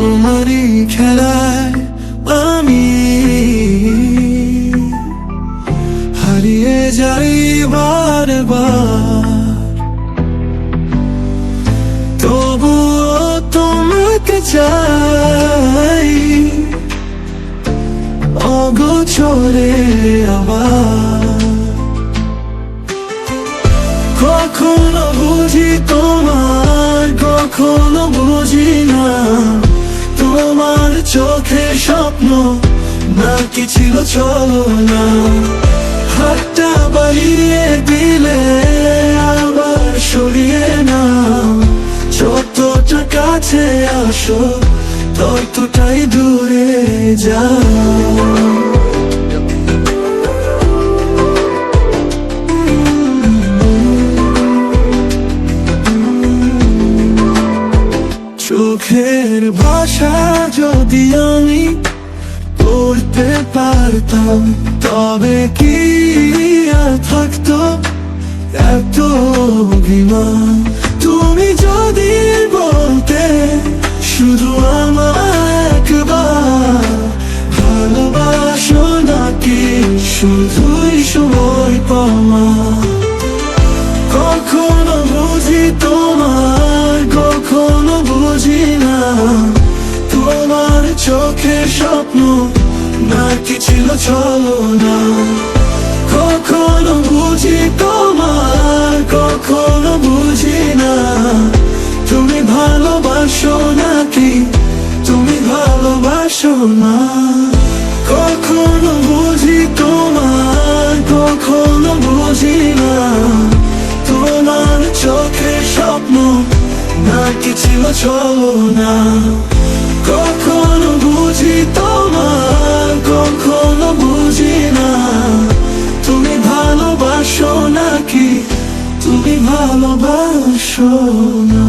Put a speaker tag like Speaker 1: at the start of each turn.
Speaker 1: তোমারই খেলায় আমি হারিয়ে যাই বারবার, তবুও তোমাকে চাই অগোচরে আবার। কখনো বুঝি তোমার, কখনো বুঝি না, তোমার চোখে স্বপ্ন নাকি ছিল চলো না। হাতটা বাড়িয়ে দিলে আবার সরিয়ে না, যতটা কাছে আসো ততটাই দূরে যাও। চোখের ভাষা যদি আমি পড়তে পারতাম, তবে কি আর থাকতো এত অভিমান। তুমি যদি বলতে শুধু আমায় একবার, ভালোবাসো নাকি শুধুই সময় পাওয়া। কখনো বুঝি তোমার, কখনো বুঝি না, তোমার চোখে স্বপ্ন নাকি ছিল চলো না। কখনো বুঝি তোমার, কখনো বুঝি না, তুমি ভালোবাসো নাকি তুমি ভালোবাসো না। কখনো বুঝি তোমার, কখনো বুঝি না, তোমার চোখে স্বপ্ন নাকি ছিল চলো না। কখনো বুঝি তোমার, কখনো বুঝি না, তুমি ভালোবাসো নাকি তুমি ভালোবাসো না।